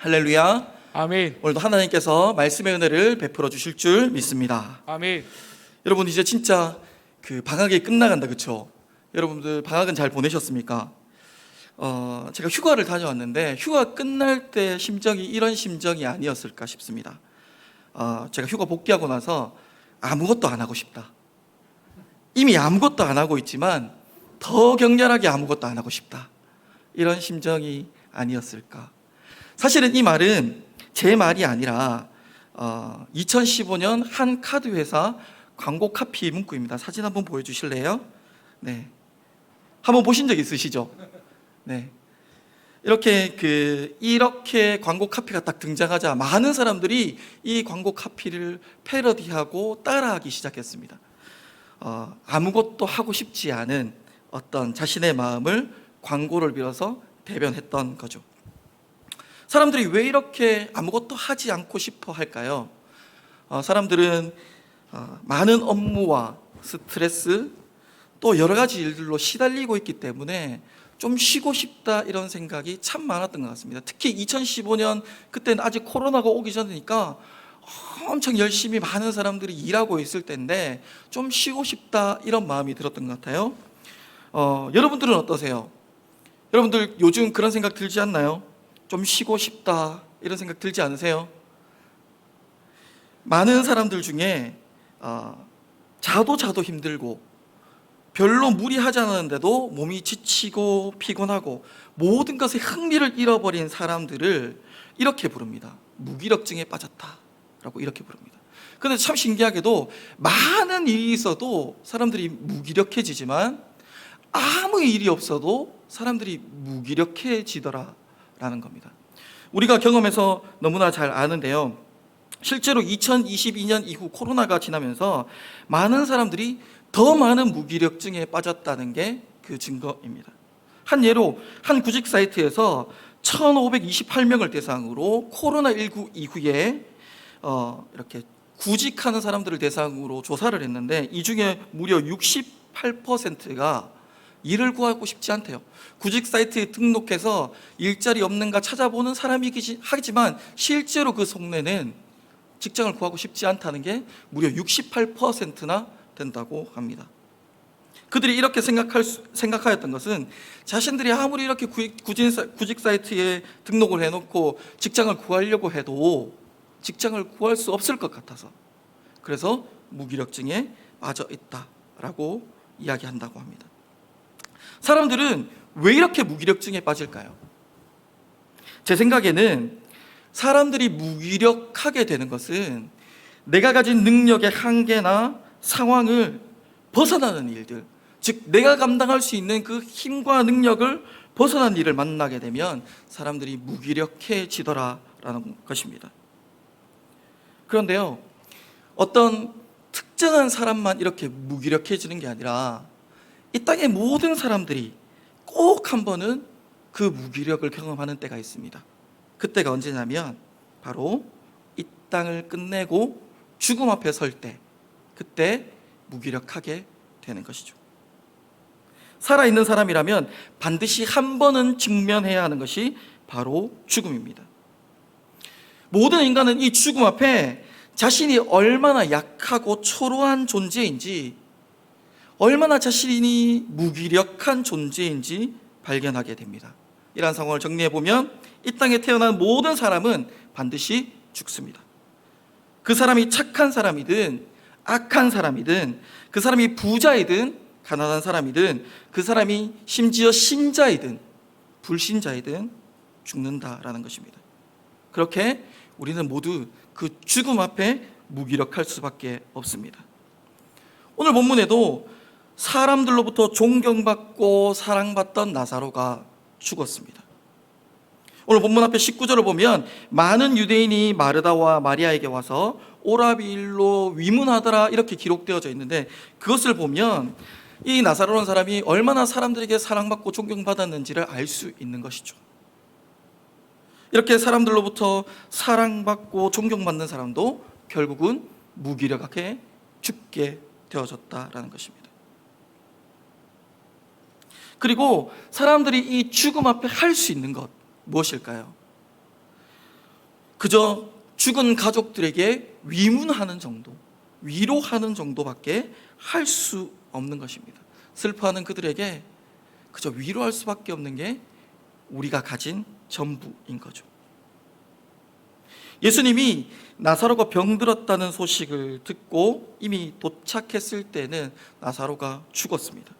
할렐루야. 아멘. 오늘도 하나님께서 말씀의 은혜를 베풀어 주실 줄 믿습니다. 아멘. 여러분, 이제 진짜 그 방학이 끝나간다, 그렇죠? 여러분들 방학은 잘 보내셨습니까? 제가 휴가를 다녀왔는데 휴가 끝날 때 심정이 이런 심정이 아니었을까 싶습니다. 제가 휴가 복귀하고 나서 아무것도 안 하고 싶다. 이미 아무것도 안 하고 있지만 더 격렬하게 아무것도 안 하고 싶다. 이런 심정이 아니었을까. 사실은 이 말은 제 말이 아니라 2015년 한 카드 회사 광고 카피 문구입니다. 사진 한번 보여주실래요? 네, 한번 보신 적 있으시죠? 네, 이렇게 광고 카피가 딱 등장하자 많은 사람들이 이 광고 카피를 패러디하고 따라하기 시작했습니다. 아무것도 하고 싶지 않은 어떤 자신의 마음을 광고를 빌어서 대변했던 거죠. 사람들이 왜 이렇게 아무것도 하지 않고 싶어 할까요? 사람들은 많은 업무와 스트레스 또 여러 가지 일들로 시달리고 있기 때문에 좀 쉬고 싶다 이런 생각이 참 많았던 것 같습니다. 특히 2015년 그때는 아직 코로나가 오기 전이니까 엄청 열심히 많은 사람들이 일하고 있을 때인데 좀 쉬고 싶다 이런 마음이 들었던 것 같아요. 여러분들은 어떠세요? 여러분들 요즘 그런 생각 들지 않나요? 좀 쉬고 싶다 이런 생각 들지 않으세요? 많은 사람들 중에 자도 힘들고 별로 무리하지 않았는데도 몸이 지치고 피곤하고 모든 것에 흥미를 잃어버린 사람들을 이렇게 부릅니다. 무기력증에 빠졌다라고 이렇게 부릅니다. 그런데 참 신기하게도 많은 일이 있어도 사람들이 무기력해지지만 아무 일이 없어도 사람들이 무기력해지더라라는 겁니다. 우리가 경험해서 너무나 잘 아는데요, 실제로 2022년 이후 코로나가 지나면서 많은 사람들이 더 많은 무기력증에 빠졌다는 게 그 증거입니다. 한 예로 한 구직 사이트에서 1,528명을 대상으로 코로나19 이후에 이렇게 구직하는 사람들을 대상으로 조사를 했는데 이 중에 무려 68%가 일을 구하고 싶지 않대요. 구직 사이트에 등록해서 일자리 없는가 찾아보는 사람이긴 하지만 실제로 그 속내는 직장을 구하고 싶지 않다는 게 무려 68%나 된다고 합니다. 그들이 이렇게 생각하였던 것은 자신들이 아무리 이렇게 구직 사이트에 등록을 해놓고 직장을 구하려고 해도 직장을 구할 수 없을 것 같아서, 그래서 무기력증에 빠져 있다라고 이야기한다고 합니다. 사람들은 왜 이렇게 무기력증에 빠질까요? 제 생각에는 사람들이 무기력하게 되는 것은 내가 가진 능력의 한계나 상황을 벗어나는 일들, 즉 내가 감당할 수 있는 그 힘과 능력을 벗어난 일을 만나게 되면 사람들이 무기력해지더라라는 것입니다. 그런데요, 어떤 특정한 사람만 이렇게 무기력해지는 게 아니라 이 땅의 모든 사람들이 꼭 한 번은 그 무기력을 경험하는 때가 있습니다. 그때가 언제냐면 바로 이 땅을 끝내고 죽음 앞에 설 때, 그때 무기력하게 되는 것이죠. 살아있는 사람이라면 반드시 한 번은 직면해야 하는 것이 바로 죽음입니다. 모든 인간은 이 죽음 앞에 자신이 얼마나 약하고 초라한 존재인지, 얼마나 자신이 무기력한 존재인지 발견하게 됩니다. 이러한 상황을 정리해보면 이 땅에 태어난 모든 사람은 반드시 죽습니다. 그 사람이 착한 사람이든 악한 사람이든, 그 사람이 부자이든 가난한 사람이든, 그 사람이 심지어 신자이든 불신자이든 죽는다라는 것입니다. 그렇게 우리는 모두 그 죽음 앞에 무기력할 수밖에 없습니다. 오늘 본문에도 사람들로부터 존경받고 사랑받던 나사로가 죽었습니다. 오늘 본문 앞에 19절을 보면 많은 유대인이 마르다와 마리아에게 와서 오라비일로 위문하더라 이렇게 기록되어져 있는데, 그것을 보면 이 나사로라는 사람이 얼마나 사람들에게 사랑받고 존경받았는지를 알 수 있는 것이죠. 이렇게 사람들로부터 사랑받고 존경받는 사람도 결국은 무기력하게 죽게 되어졌다라는 것입니다. 그리고 사람들이 이 죽음 앞에 할 수 있는 것 무엇일까요? 그저 죽은 가족들에게 위문하는 정도, 위로하는 정도밖에 할 수 없는 것입니다. 슬퍼하는 그들에게 그저 위로할 수밖에 없는 게 우리가 가진 전부인 거죠. 예수님이 나사로가 병들었다는 소식을 듣고 이미 도착했을 때는 나사로가 죽었습니다.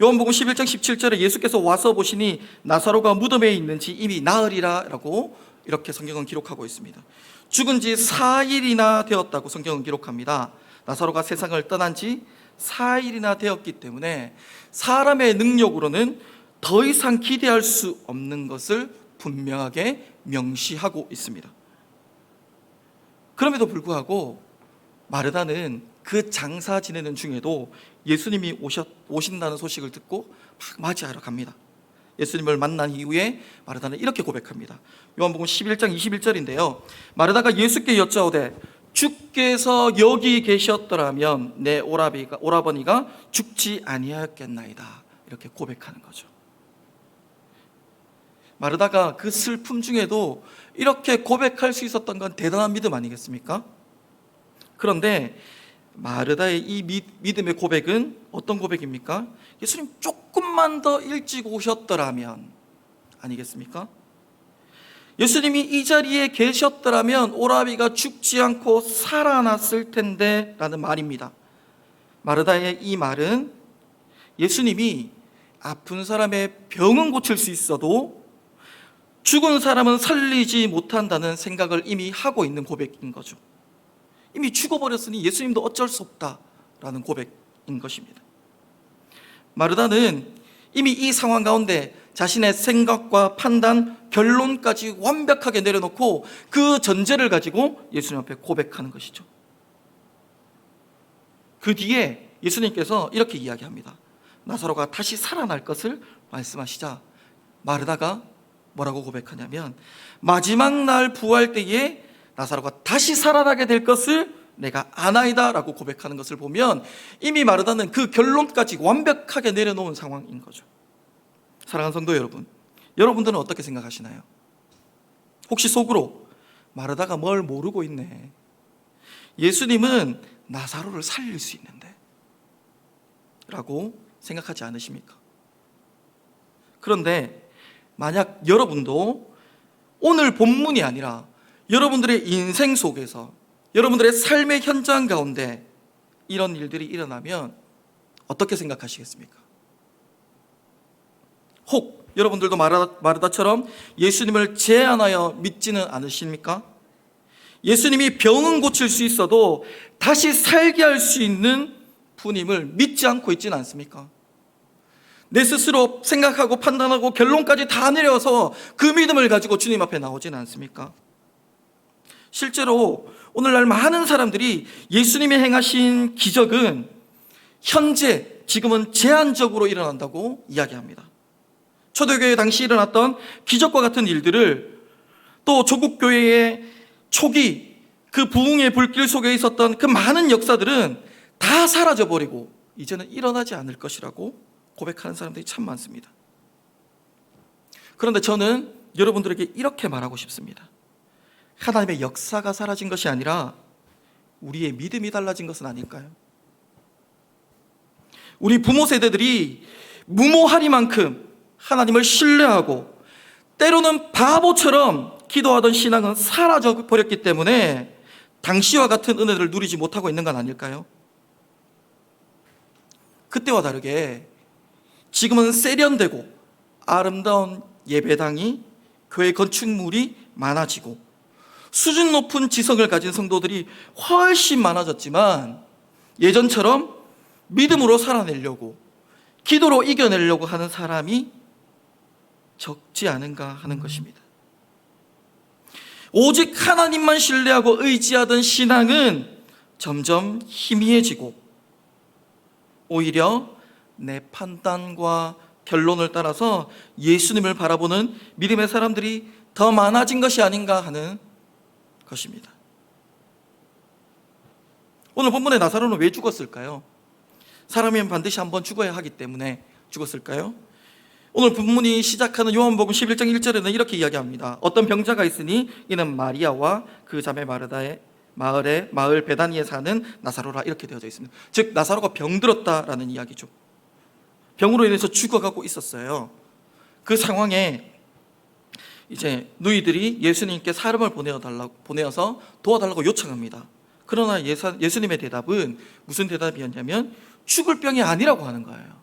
요한복음 11장 17절에 예수께서 와서 보시니 나사로가 무덤에 있는지 이미 나으리라 라고 이렇게 성경은 기록하고 있습니다. 죽은 지 4일이나 되었다고 성경은 기록합니다. 나사로가 세상을 떠난 지 4일이나 되었기 때문에 사람의 능력으로는 더 이상 기대할 수 없는 것을 분명하게 명시하고 있습니다. 그럼에도 불구하고 마르다는 그 장사 지내는 중에도 예수님이 오신다는 소식을 듣고 막 맞이하러 갑니다. 예수님을 만난 이후에 마르다는 이렇게 고백합니다. 요한복음 11장 21절인데요. 마르다가 예수께 여짜오되 주께서 여기 계셨더라면 내 오라버니가 죽지 아니하였겠나이다. 이렇게 고백하는 거죠. 마르다가 그 슬픔 중에도 이렇게 고백할 수 있었던 건 대단한 믿음 아니겠습니까? 그런데 마르다의 이 믿음의 고백은 어떤 고백입니까? 예수님 조금만 더 일찍 오셨더라면 아니겠습니까? 예수님이 이 자리에 계셨더라면 오라비가 죽지 않고 살아났을 텐데 라는 말입니다. 마르다의 이 말은 예수님이 아픈 사람의 병은 고칠 수 있어도 죽은 사람은 살리지 못한다는 생각을 이미 하고 있는 고백인 거죠. 이미 죽어버렸으니 예수님도 어쩔 수 없다라는 고백인 것입니다. 마르다는 이미 이 상황 가운데 자신의 생각과 판단, 결론까지 완벽하게 내려놓고 그 전제를 가지고 예수님 앞에 고백하는 것이죠. 그 뒤에 예수님께서 이렇게 이야기합니다. 나사로가 다시 살아날 것을 말씀하시자 마르다가 뭐라고 고백하냐면 마지막 날 부활 때에 나사로가 다시 살아나게 될 것을 내가 아나이다 라고 고백하는 것을 보면 이미 마르다는 그 결론까지 완벽하게 내려놓은 상황인 거죠. 사랑하는 성도 여러분, 여러분들은 어떻게 생각하시나요? 혹시 속으로 마르다가 뭘 모르고 있네, 예수님은 나사로를 살릴 수 있는데 라고 생각하지 않으십니까? 그런데 만약 여러분도 오늘 본문이 아니라 여러분들의 인생 속에서 여러분들의 삶의 현장 가운데 이런 일들이 일어나면 어떻게 생각하시겠습니까? 혹 여러분들도 마르다처럼 예수님을 제안하여 믿지는 않으십니까? 예수님이 병은 고칠 수 있어도 다시 살게 할 수 있는 분임을 믿지 않고 있지는 않습니까? 내 스스로 생각하고 판단하고 결론까지 다 내려서 그 믿음을 가지고 주님 앞에 나오지는 않습니까? 실제로 오늘날 많은 사람들이 예수님이 행하신 기적은 현재 지금은 제한적으로 일어난다고 이야기합니다. 초대교회 당시 일어났던 기적과 같은 일들을 또 조국교회의 초기 그 부흥의 불길 속에 있었던 그 많은 역사들은 다 사라져버리고 이제는 일어나지 않을 것이라고 고백하는 사람들이 참 많습니다. 그런데 저는 여러분들에게 이렇게 말하고 싶습니다. 하나님의 역사가 사라진 것이 아니라 우리의 믿음이 달라진 것은 아닐까요? 우리 부모 세대들이 무모하리만큼 하나님을 신뢰하고 때로는 바보처럼 기도하던 신앙은 사라져 버렸기 때문에 당시와 같은 은혜를 누리지 못하고 있는 건 아닐까요? 그때와 다르게 지금은 세련되고 아름다운 예배당이, 교회 건축물이 많아지고 수준 높은 지성을 가진 성도들이 훨씬 많아졌지만 예전처럼 믿음으로 살아내려고, 기도로 이겨내려고 하는 사람이 적지 않은가 하는 것입니다. 오직 하나님만 신뢰하고 의지하던 신앙은 점점 희미해지고 오히려 내 판단과 결론을 따라서 예수님을 바라보는 믿음의 사람들이 더 많아진 것이 아닌가 하는 것입니다. 오늘 본문의 나사로는 왜 죽었을까요? 사람이면 반드시 한번 죽어야 하기 때문에 죽었을까요? 오늘 본문이 시작하는 요한복음 11장 1절에는 이렇게 이야기합니다. 어떤 병자가 있으니 이는 마리아와 그 자매 마르다의 마을 베다니에 사는 나사로라, 이렇게 되어져 있습니다. 즉 나사로가 병들었다라는 이야기죠. 병으로 인해서 죽어가고 있었어요. 그 상황에 이제 누이들이 예수님께 사람을 보내어서 도와달라고 요청합니다. 그러나 예수님의 대답은 무슨 대답이었냐면 죽을 병이 아니라고 하는 거예요.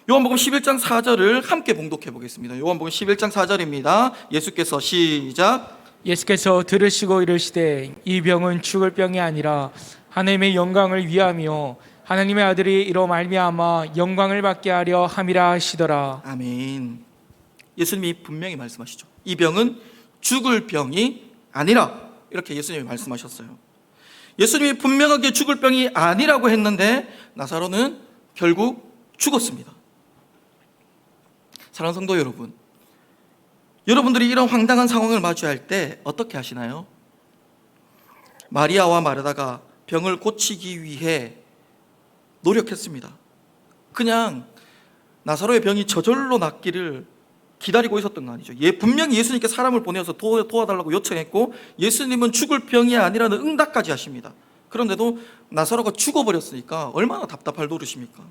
요한복음 11장 4절을 함께 봉독해 보겠습니다. 요한복음 11장 4절입니다. 예수께서 시작. 예수께서 들으시고 이르시되 이 병은 죽을 병이 아니라 하나님의 영광을 위하며 하나님의 아들이 이로 말미암아 영광을 받게 하려 함이라 하시더라. 아멘. 예수님이 분명히 말씀하시죠. 이 병은 죽을 병이 아니라, 이렇게 예수님이 말씀하셨어요. 예수님이 분명하게 죽을 병이 아니라고 했는데 나사로는 결국 죽었습니다. 사랑하는 성도 여러분, 여러분들이 이런 황당한 상황을 마주할 때 어떻게 하시나요? 마리아와 마르다가 병을 고치기 위해 노력했습니다. 그냥 나사로의 병이 저절로 낫기를 기다리고 있었던 거 아니죠. 분명히 예수님께 사람을 보내서 도와달라고 요청했고 예수님은 죽을 병이 아니라는 응답까지 하십니다. 그런데도 나사로가 죽어버렸으니까 얼마나 답답할 노릇입니까?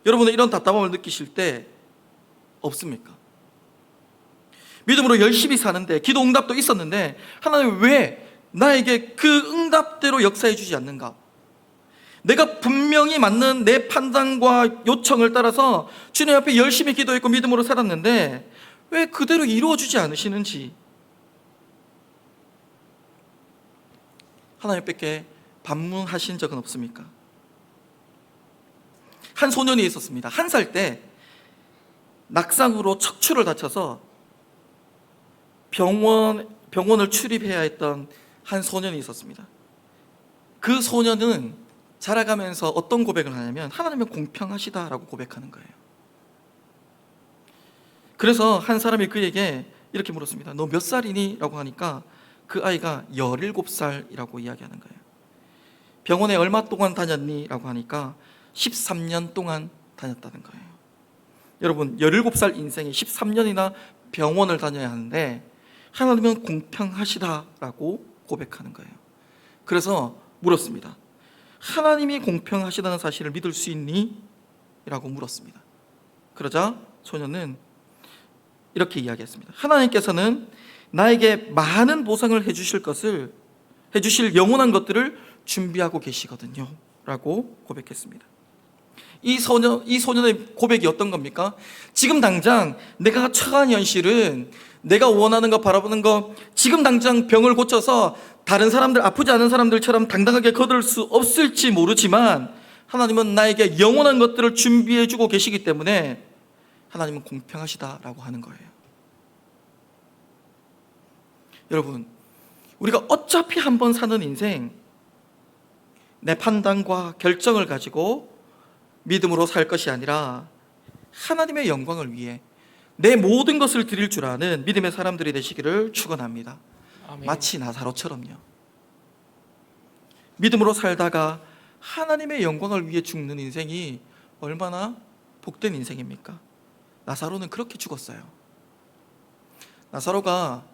여러분은 이런 답답함을 느끼실 때 없습니까? 믿음으로 열심히 사는데 기도 응답도 있었는데 하나님 왜 나에게 그 응답대로 역사해 주지 않는가? 내가 분명히 맞는 내 판단과 요청을 따라서 주님 앞에 열심히 기도했고 믿음으로 살았는데 왜 그대로 이루어주지 않으시는지 하나님께 반문하신 적은 없습니까? 한 소년이 있었습니다. 1살 때 낙상으로 척추를 다쳐서 병원을 출입해야 했던 한 소년이 있었습니다. 그 소년은 자라가면서 어떤 고백을 하냐면 하나님은 공평하시다라고 고백하는 거예요. 그래서 한 사람이 그에게 이렇게 물었습니다. 너 몇 살이니? 라고 하니까 그 아이가 17살이라고 이야기하는 거예요. 병원에 얼마 동안 다녔니? 라고 하니까 13년 동안 다녔다는 거예요. 여러분, 17살 인생에 13년이나 병원을 다녀야 하는데 하나님은 공평하시다라고 고백하는 거예요. 그래서 물었습니다. 하나님이 공평하시다는 사실을 믿을 수 있니? 라고 물었습니다. 그러자 소년은 이렇게 이야기했습니다. 하나님께서는 나에게 많은 보상을 해주실 영원한 것들을 준비하고 계시거든요 라고 고백했습니다. 이 소년의 고백이 어떤 겁니까? 지금 당장 내가 처한 현실은 내가 원하는 거 바라보는 거 지금 당장 병을 고쳐서 다른 사람들, 아프지 않은 사람들처럼 당당하게 거둘 수 없을지 모르지만 하나님은 나에게 영원한 것들을 준비해 주고 계시기 때문에 하나님은 공평하시다라고 하는 거예요. 여러분, 우리가 어차피 한 번 사는 인생 내 판단과 결정을 가지고 믿음으로 살 것이 아니라 하나님의 영광을 위해 내 모든 것을 드릴 줄 아는 믿음의 사람들이 되시기를 축원합니다. 아멘. 마치 나사로처럼요. 믿음으로 살다가 하나님의 영광을 위해 죽는 인생이 얼마나 복된 인생입니까? 나사로는 그렇게 죽었어요. 나사로가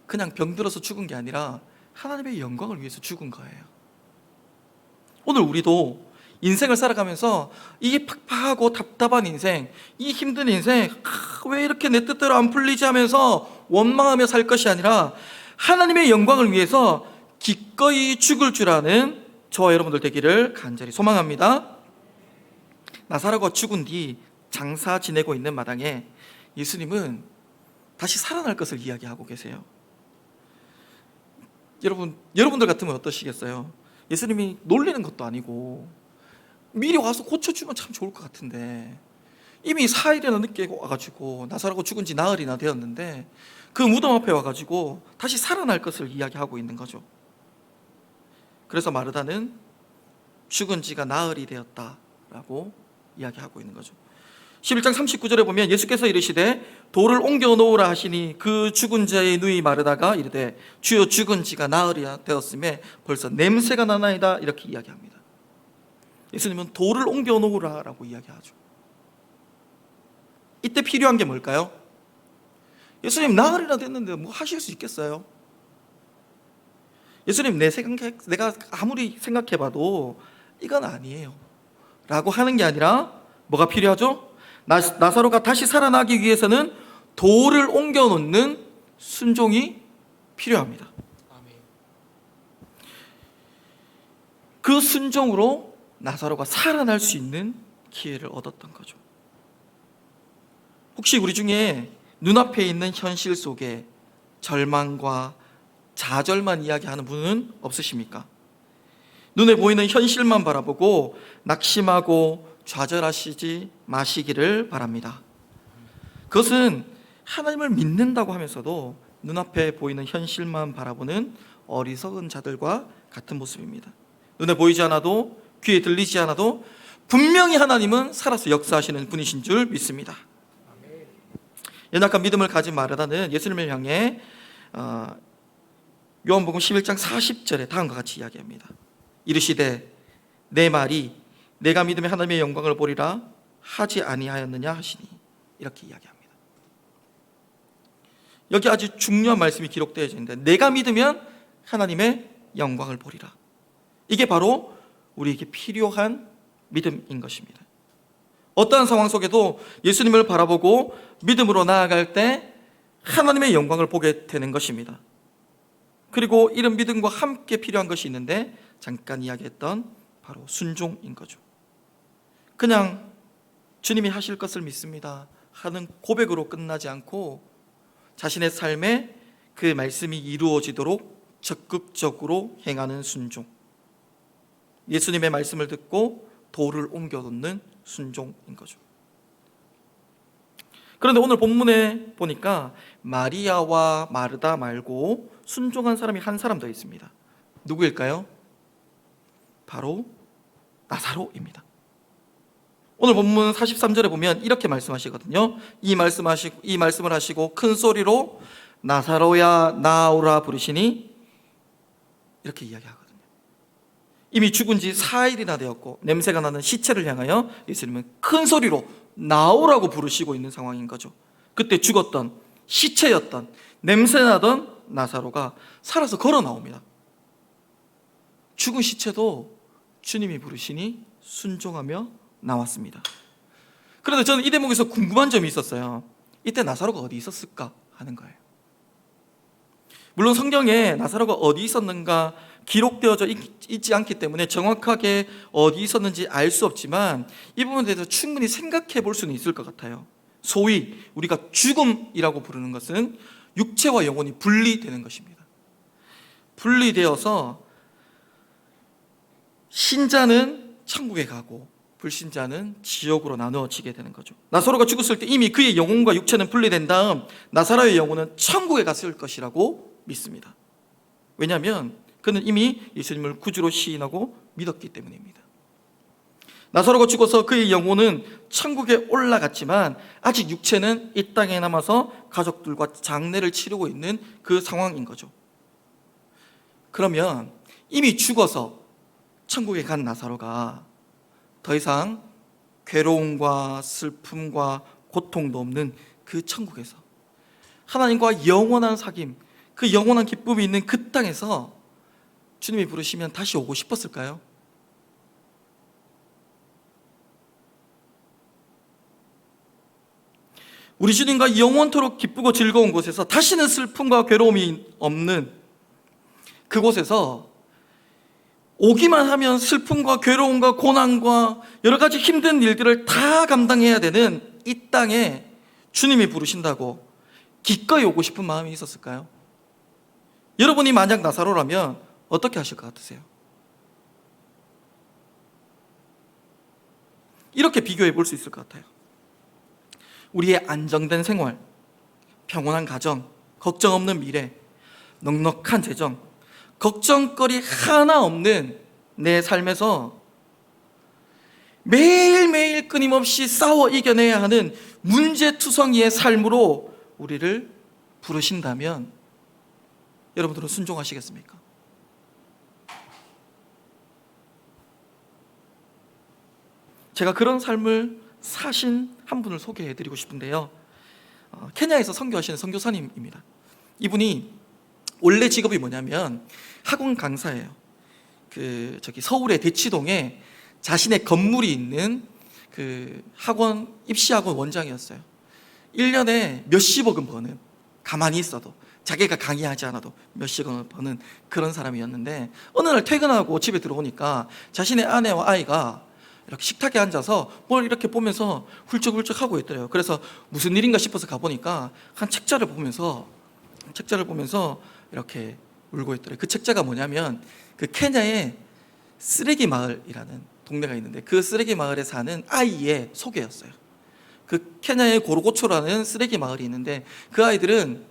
그냥 병들어서 죽은 게 아니라 하나님의 영광을 위해서 죽은 거예요. 오늘 우리도 인생을 살아가면서 이 팍팍하고 답답한 인생, 이 힘든 인생, 왜 이렇게 내 뜻대로 안 풀리지 하면서 원망하며 살 것이 아니라 하나님의 영광을 위해서 기꺼이 죽을 줄 아는 저와 여러분들 되기를 간절히 소망합니다. 나사로가 죽은 뒤 장사 지내고 있는 마당에 예수님은 다시 살아날 것을 이야기하고 계세요. 여러분들 같으면 어떠시겠어요? 예수님이 놀리는 것도 아니고 미리 와서 고쳐주면 참 좋을 것 같은데 이미 4일이나 늦게 와가지고 나사로가 죽은 지 나흘이나 되었는데 그 무덤 앞에 와가지고 다시 살아날 것을 이야기하고 있는 거죠. 그래서 마르다는 죽은 지가 나흘이 되었다라고 이야기하고 있는 거죠. 11장 39절에 보면 예수께서 이르시되 돌을 옮겨 놓으라 하시니 그 죽은 자의 누이 마르다가 이르되 주여 죽은 지가 나흘이 되었음에 벌써 냄새가 나나이다, 이렇게 이야기합니다. 예수님은 돌을 옮겨 놓으라라고 이야기하죠. 이때 필요한 게 뭘까요? 예수님 나흘이나 됐는데 뭐 하실 수 있겠어요? 예수님 내가 아무리 생각해봐도 이건 아니에요 라고 하는 게 아니라 뭐가 필요하죠? 나사로가 다시 살아나기 위해서는 돌을 옮겨 놓는 순종이 필요합니다. 그 순종으로 나사로가 살아날 수 있는 기회를 얻었던 거죠. 혹시 우리 중에 눈앞에 있는 현실 속에 절망과 좌절만 이야기하는 분은 없으십니까? 눈에 보이는 현실만 바라보고 낙심하고 좌절하시지 마시기를 바랍니다. 그것은 하나님을 믿는다고 하면서도 눈앞에 보이는 현실만 바라보는 어리석은 자들과 같은 모습입니다. 눈에 보이지 않아도 귀에 들리지 않아도 분명히 하나님은 살아서 역사하시는 분이신 줄 믿습니다. 연약한 믿음을 가진 마르다는 예수님을 향해 요한복음 11장 40절에 다음과 같이 이야기합니다. 이르시되 내 말이 내가 믿음에 하나님의 영광을 보리라 하지 아니하였느냐 하시니, 이렇게 이야기합니다. 여기 아주 중요한 말씀이 기록되어 있는데, 내가 믿으면 하나님의 영광을 보리라. 이게 바로 우리에게 필요한 믿음인 것입니다. 어떠한 상황 속에도 예수님을 바라보고 믿음으로 나아갈 때 하나님의 영광을 보게 되는 것입니다. 그리고 이런 믿음과 함께 필요한 것이 있는데, 잠깐 이야기했던 바로 순종인 거죠. 그냥 주님이 하실 것을 믿습니다 하는 고백으로 끝나지 않고 자신의 삶에 그 말씀이 이루어지도록 적극적으로 행하는 순종, 예수님의 말씀을 듣고 돌을 옮겨놓는 순종인 거죠. 그런데 오늘 본문에 보니까 마리아와 마르다 말고 순종한 사람이 한 사람 더 있습니다. 누구일까요? 바로 나사로입니다. 오늘 본문 43절에 보면 이렇게 말씀하시거든요. 이 말씀을 하시고 큰 소리로 나사로야 나오라 부르시니, 이렇게 이야기하거든요. 이미 죽은 지 4일이나 되었고 냄새가 나는 시체를 향하여 예수님은 큰 소리로 나오라고 부르시고 있는 상황인 거죠. 그때 죽었던 시체였던 냄새나던 나사로가 살아서 걸어 나옵니다. 죽은 시체도 주님이 부르시니 순종하며 나왔습니다. 그런데 저는 이 대목에서 궁금한 점이 있었어요. 이때 나사로가 어디 있었을까 하는 거예요. 물론 성경에 나사로가 어디 있었는가 기록되어져 있지 않기 때문에 정확하게 어디 있었는지 알 수 없지만 이 부분에 대해서 충분히 생각해 볼 수는 있을 것 같아요. 소위 우리가 죽음이라고 부르는 것은 육체와 영혼이 분리되는 것입니다. 분리되어서 신자는 천국에 가고 불신자는 지옥으로 나누어지게 되는 거죠. 나사로가 죽었을 때 이미 그의 영혼과 육체는 분리된 다음 나사로의 영혼은 천국에 갔을 것이라고 믿습니다. 왜냐하면 그는 이미 예수님을 구주로 시인하고 믿었기 때문입니다. 나사로가 죽어서 그의 영혼은 천국에 올라갔지만 아직 육체는 이 땅에 남아서 가족들과 장례를 치르고 있는 그 상황인 거죠. 그러면 이미 죽어서 천국에 간 나사로가 더 이상 괴로움과 슬픔과 고통도 없는 그 천국에서 하나님과 영원한 사귐, 그 영원한 기쁨이 있는 그 땅에서 주님이 부르시면 다시 오고 싶었을까요? 우리 주님과 영원토록 기쁘고 즐거운 곳에서 다시는 슬픔과 괴로움이 없는 그곳에서 오기만 하면 슬픔과 괴로움과 고난과 여러 가지 힘든 일들을 다 감당해야 되는 이 땅에 주님이 부르신다고 기꺼이 오고 싶은 마음이 있었을까요? 여러분이 만약 나사로라면 어떻게 하실 것 같으세요? 이렇게 비교해 볼 수 있을 것 같아요. 우리의 안정된 생활, 평온한 가정, 걱정 없는 미래, 넉넉한 재정, 걱정거리 하나 없는 내 삶에서 매일매일 끊임없이 싸워 이겨내야 하는 문제투성이의 삶으로 우리를 부르신다면 여러분들은 순종하시겠습니까? 제가 그런 삶을 사신 한 분을 소개해드리고 싶은데요. 케냐에서 선교하시는 선교사님입니다. 이분이 원래 직업이 뭐냐면 학원 강사예요. 서울의 대치동에 자신의 건물이 있는 학원 입시학원 원장이었어요. 1년에 몇십억은 버는, 가만히 있어도 자기가 강의하지 않아도 몇십억을 버는 그런 사람이었는데, 어느 날 퇴근하고 집에 들어오니까 자신의 아내와 아이가 이렇게 식탁에 앉아서 뭘 이렇게 보면서 훌쩍훌쩍 하고 있더래요. 그래서 무슨 일인가 싶어서 가보니까 한 책자를 보면서 이렇게 울고 있더래요. 그 책자가 뭐냐면 케냐의 쓰레기 마을이라는 동네가 있는데, 그 쓰레기 마을에 사는 아이의 소개였어요. 케냐의 고로고초라는 쓰레기 마을이 있는데, 그 아이들은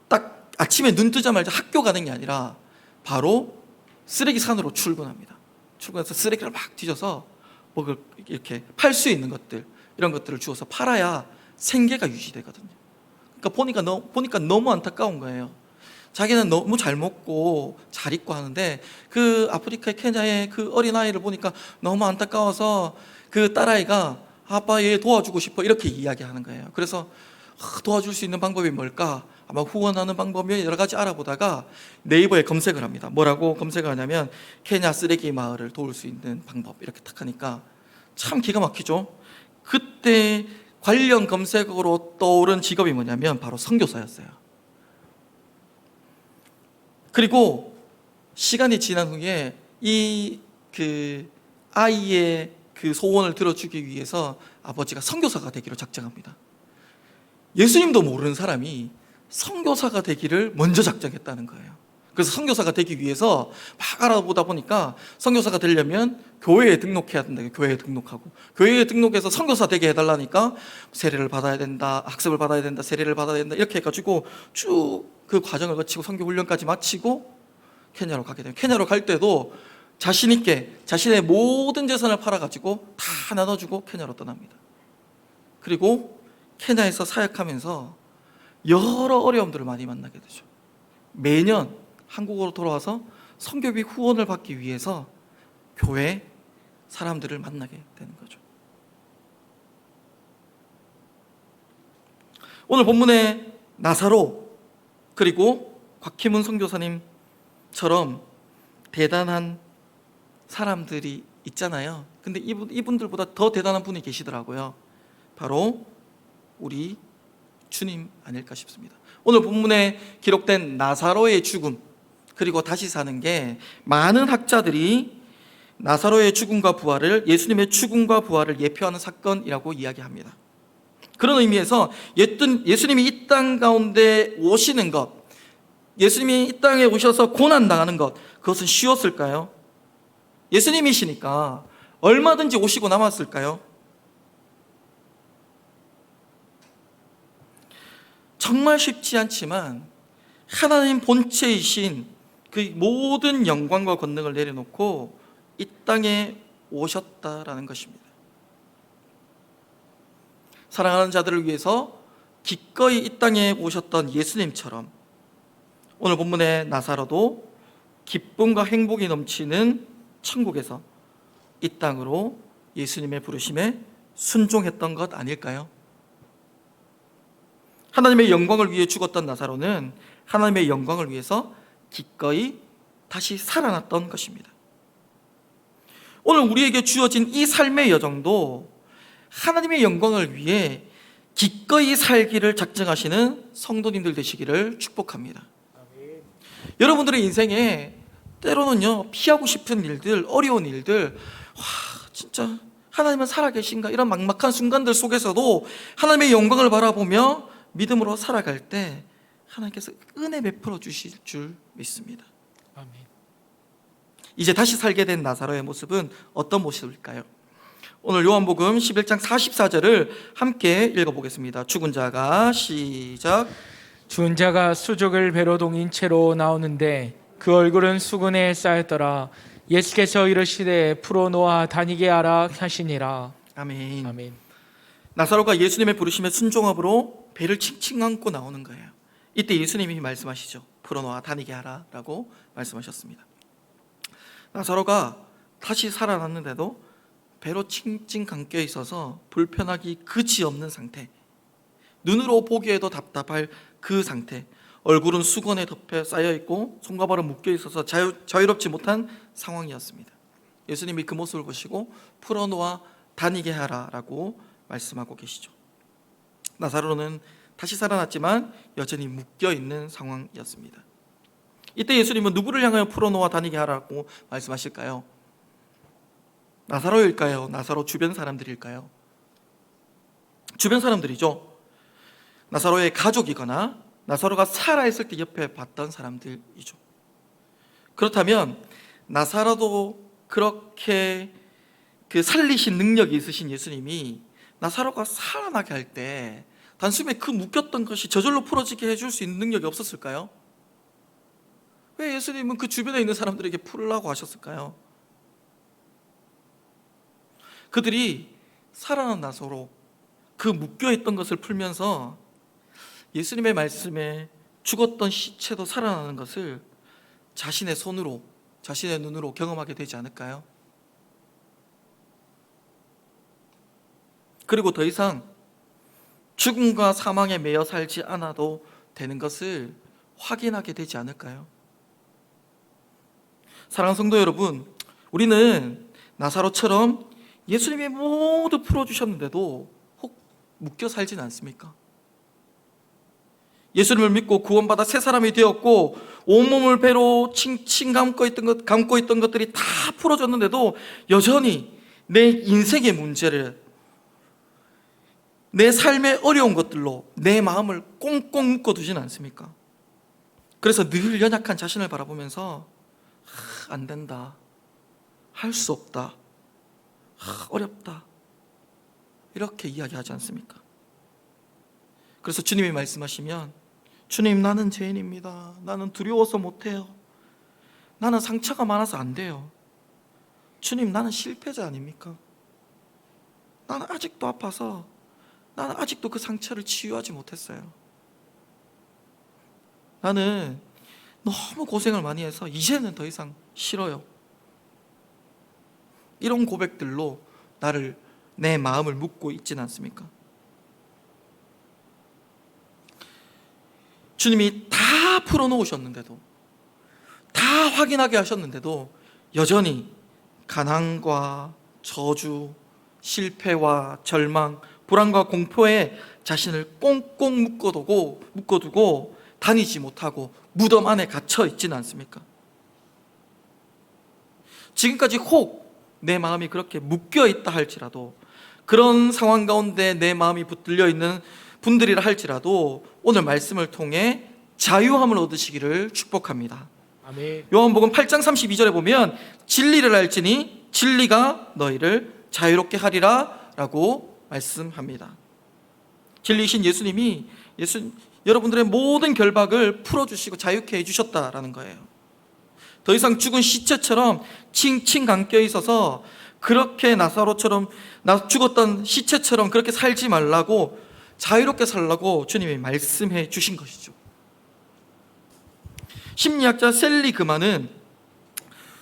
딱 아침에 눈 뜨자마자 학교 가는 게 아니라 바로 쓰레기 산으로 출근합니다. 출근해서 쓰레기를 막 뒤져서 뭐 이렇게 팔 수 있는 것들, 이런 것들을 주워서 팔아야 생계가 유지되거든요. 그러니까 보니까 너무 안타까운 거예요. 자기는 너무 잘 먹고 잘 입고 하는데 그 아프리카의 케냐의 그 어린아이를 보니까 너무 안타까워서 그 딸아이가 아빠 얘 도와주고 싶어 이렇게 이야기하는 거예요. 그래서 도와줄 수 있는 방법이 뭘까? 아마 후원하는 방법이 여러 가지 알아보다가 네이버에 검색을 합니다. 뭐라고 검색을 하냐면 케냐 쓰레기 마을을 도울 수 있는 방법, 이렇게 탁 하니까 참 기가 막히죠. 그때 관련 검색어로 떠오른 직업이 뭐냐면 바로 선교사였어요. 그리고 시간이 지난 후에 이 아이의 소원을 들어주기 위해서 아버지가 선교사가 되기로 작정합니다. 예수님도 모르는 사람이 선교사가 되기를 먼저 작정했다는 거예요. 그래서 선교사가 되기 위해서 막 알아보다 보니까 선교사가 되려면 교회에 등록해야 된다. 교회에 등록하고, 교회에 등록해서 선교사 되게 해달라니까 세례를 받아야 된다, 학습을 받아야 된다, 세례를 받아야 된다, 이렇게 해가지고 쭉 그 과정을 거치고 선교 훈련까지 마치고 케냐로 가게 돼요. 케냐로 갈 때도 자신 있게 자신의 모든 재산을 팔아가지고 다 나눠주고 케냐로 떠납니다. 그리고 케냐에서 사역하면서 여러 어려움들을 많이 만나게 되죠. 매년 한국으로 돌아와서 선교비 후원을 받기 위해서 교회 사람들을 만나게 되는 거죠. 오늘 본문의 나사로 그리고 곽희문 선교사님처럼 대단한 사람들이 있잖아요. 근데 이분들보다 더 대단한 분이 계시더라고요. 바로 우리 주님 아닐까 싶습니다. 오늘 본문에 기록된 나사로의 죽음 그리고 다시 사는 게 많은 학자들이 나사로의 죽음과 부활을 예수님의 죽음과 부활을 예표하는 사건이라고 이야기합니다. 그런 의미에서 예수님이 이 땅 가운데 오시는 것, 예수님이 이 땅에 오셔서 고난당하는 것, 그것은 쉬웠을까요? 예수님이시니까 얼마든지 오시고 남았을까요? 정말 쉽지 않지만 하나님 본체이신 그 모든 영광과 권능을 내려놓고 이 땅에 오셨다라는 것입니다. 사랑하는 자들을 위해서 기꺼이 이 땅에 오셨던 예수님처럼 오늘 본문의 나사로도 기쁨과 행복이 넘치는 천국에서 이 땅으로 예수님의 부르심에 순종했던 것 아닐까요? 하나님의 영광을 위해 죽었던 나사로는 하나님의 영광을 위해서 기꺼이 다시 살아났던 것입니다. 오늘 우리에게 주어진 이 삶의 여정도 하나님의 영광을 위해 기꺼이 살기를 작정하시는 성도님들 되시기를 축복합니다. 여러분들의 인생에 때로는요, 피하고 싶은 일들, 어려운 일들, 진짜 하나님은 살아계신가, 이런 막막한 순간들 속에서도 하나님의 영광을 바라보며 믿음으로 살아갈 때 하나님께서 은혜 베풀어 주실 줄 믿습니다. 아멘. 이제 다시 살게 된 나사로의 모습은 어떤 모습일까요? 오늘 요한복음 11장 44절을 함께 읽어보겠습니다. 죽은 자가 시작. 죽은 자가 수족을 배로 동인 채로 나오는데 그 얼굴은 수군에 쌓였더라. 예수께서 이르시되 풀어놓아 다니게 하라 하시니라. 아멘. 아멘. 나사로가 예수님의 부르심에 순종함으로 배를 칭칭 안고 나오는 거예요. 이때 예수님이 말씀하시죠. 풀어놓아 다니게 하라 라고 말씀하셨습니다. 나사로가 다시 살아났는데도 배로 칭칭 감겨 있어서 불편하기 그지없는 상태, 눈으로 보기에도 답답할 그 상태, 얼굴은 수건에 덮여 쌓여 있고 손과 발은 묶여 있어서 자유롭지 못한 상황이었습니다. 예수님이 그 모습을 보시고 풀어놓아 다니게 하라라고 말씀하고 계시죠. 나사로는 다시 살아났지만 여전히 묶여 있는 상황이었습니다. 이때 예수님은 누구를 향하여 풀어놓아 다니게 하라고 말씀하실까요? 나사로일까요? 나사로 주변 사람들일까요? 주변 사람들이죠. 나사로의 가족이거나 나사로가 살아있을 때 옆에 봤던 사람들이죠. 그렇다면 나사로도 그렇게 그 살리신 능력이 있으신 예수님이 나사로가 살아나게 할 때 단숨에 그 묶였던 것이 저절로 풀어지게 해줄 수 있는 능력이 없었을까요? 왜 예수님은 그 주변에 있는 사람들에게 풀으라고 하셨을까요? 그들이 살아난 나사로 그 묶여있던 것을 풀면서 예수님의 말씀에 죽었던 시체도 살아나는 것을 자신의 손으로, 자신의 눈으로 경험하게 되지 않을까요? 그리고 더 이상 죽음과 사망에 매여 살지 않아도 되는 것을 확인하게 되지 않을까요? 사랑하는 성도 여러분, 우리는 나사로처럼 예수님이 모두 풀어주셨는데도 혹 묶여 살진 않습니까? 예수님을 믿고 구원받아 새 사람이 되었고 온몸을 배로 칭칭 감고 있던 것들이 다 풀어졌는데도 여전히 내 인생의 문제를, 내 삶의 어려운 것들로 내 마음을 꽁꽁 묶어두지는 않습니까? 그래서 늘 연약한 자신을 바라보면서 안 된다, 할 수 없다, 어렵다, 이렇게 이야기하지 않습니까? 그래서 주님이 말씀하시면, 주님, 나는 죄인입니다. 나는 두려워서 못해요. 나는 상처가 많아서 안 돼요. 주님, 나는 실패자 아닙니까? 나는 아직도 아파서, 나는 아직도 그 상처를 치유하지 못했어요. 나는 너무 고생을 많이 해서 이제는 더 이상 싫어요. 이런 고백들로 내 마음을 묶고 있지는 않습니까? 주님이 다 풀어놓으셨는데도, 다 확인하게 하셨는데도 여전히 가난과 저주, 실패와 절망, 불안과 공포에 자신을 꽁꽁 묶어두고 다니지 못하고 무덤 안에 갇혀 있지는 않습니까? 지금까지 혹 내 마음이 그렇게 묶여 있다 할지라도, 그런 상황 가운데 내 마음이 붙들려 있는 분들이라 할지라도 오늘 말씀을 통해 자유함을 얻으시기를 축복합니다. 아멘. 요한복음 8장 32절에 보면 진리를 알지니 진리가 너희를 자유롭게 하리라 라고 말씀합니다. 진리이신 예수님이 여러분들의 모든 결박을 풀어주시고 자유케 해주셨다라는 거예요. 더 이상 죽은 시체처럼 칭칭 감겨 있어서 그렇게 나사로처럼 죽었던 시체처럼 그렇게 살지 말라고, 자유롭게 살라고 주님이 말씀해 주신 것이죠. 심리학자 셀리그만은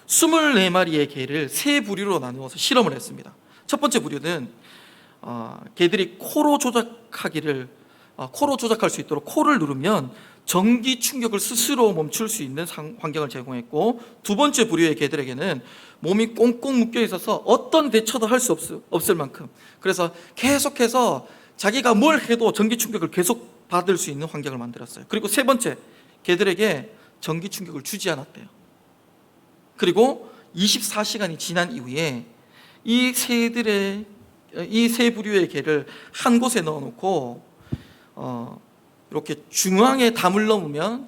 24마리의 개를 세 부류로 나누어서 실험을 했습니다. 첫 번째 부류는 개들이 코로 조작할 수 있도록 코를 누르면 전기 충격을 스스로 멈출 수 있는 환경을 제공했고, 두 번째 부류의 개들에게는 몸이 꽁꽁 묶여 있어서 어떤 대처도 할 수 없을 만큼, 그래서 계속해서 자기가 뭘 해도 전기 충격을 계속 받을 수 있는 환경을 만들었어요. 그리고 세 번째, 개들에게 전기 충격을 주지 않았대요. 그리고 24시간이 지난 이후에 이 세 부류의 개를 한 곳에 넣어놓고 이렇게 중앙에 담을 넘으면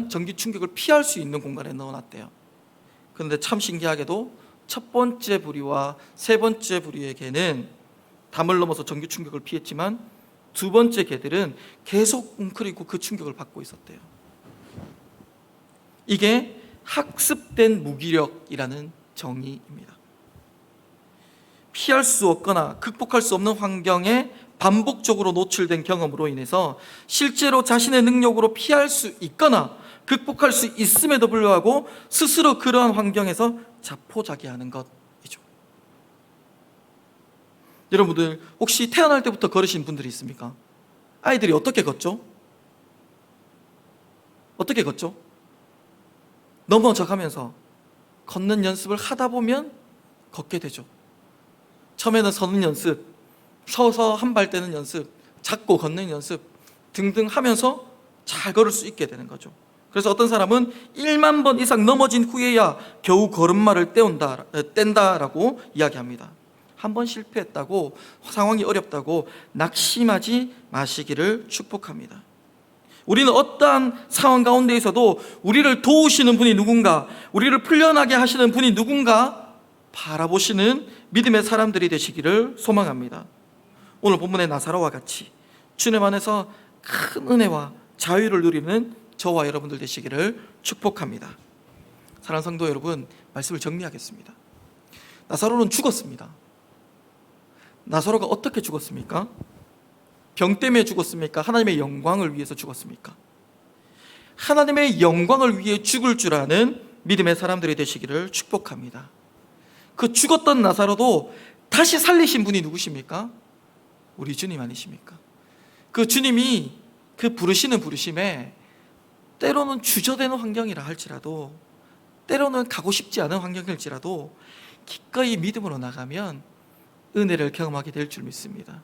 전기 충격을 피할 수 있는 공간에 넣어놨대요. 그런데 참 신기하게도 첫 번째 부류와 세 번째 부류의 개는 담을 넘어서 전기 충격을 피했지만 두 번째 개들은 계속 웅크리고 그 충격을 받고 있었대요. 이게 학습된 무기력이라는 정의입니다. 피할 수 없거나 극복할 수 없는 환경에 반복적으로 노출된 경험으로 인해서 실제로 자신의 능력으로 피할 수 있거나 극복할 수 있음에도 불구하고 스스로 그러한 환경에서 자포자기하는 것이죠. 여러분들 혹시 태어날 때부터 걸으신 분들이 있습니까? 아이들이 어떻게 걷죠? 어떻게 걷죠? 넘어져 가면서 걷는 연습을 하다 보면 걷게 되죠. 처음에는 서는 연습, 서서 한 발 떼는 연습, 잡고 걷는 연습 등등 하면서 잘 걸을 수 있게 되는 거죠. 그래서 어떤 사람은 1만 번 이상 넘어진 후에야 겨우 걸음마를 뗀다라고 이야기합니다. 한 번 실패했다고, 상황이 어렵다고 낙심하지 마시기를 축복합니다. 우리는 어떠한 상황 가운데에서도 우리를 도우시는 분이 누군가, 우리를 풀려나게 하시는 분이 누군가 바라보시는 믿음의 사람들이 되시기를 소망합니다. 오늘 본문의 나사로와 같이 주님 안에서 큰 은혜와 자유를 누리는 저와 여러분들 되시기를 축복합니다. 사랑하는 성도 여러분, 말씀을 정리하겠습니다. 나사로는 죽었습니다. 나사로가 어떻게 죽었습니까? 병 때문에 죽었습니까? 하나님의 영광을 위해서 죽었습니까? 하나님의 영광을 위해 죽을 줄 아는 믿음의 사람들이 되시기를 축복합니다. 그 죽었던 나사로도 다시 살리신 분이 누구십니까? 우리 주님 아니십니까? 그 주님이 그 부르시는 부르심에 때로는 주저되는 환경이라 할지라도, 때로는 가고 싶지 않은 환경일지라도 기꺼이 믿음으로 나가면 은혜를 경험하게 될 줄 믿습니다.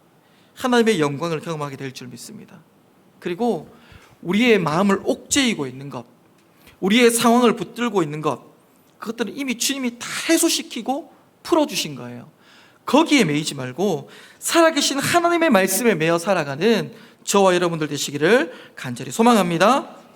하나님의 영광을 경험하게 될 줄 믿습니다. 그리고 우리의 마음을 옥죄이고 있는 것, 우리의 상황을 붙들고 있는 것, 그것들은 이미 주님이 다 해소시키고 풀어주신 거예요. 거기에 매이지 말고 살아계신 하나님의 말씀에 매여 살아가는 저와 여러분들 되시기를 간절히 소망합니다.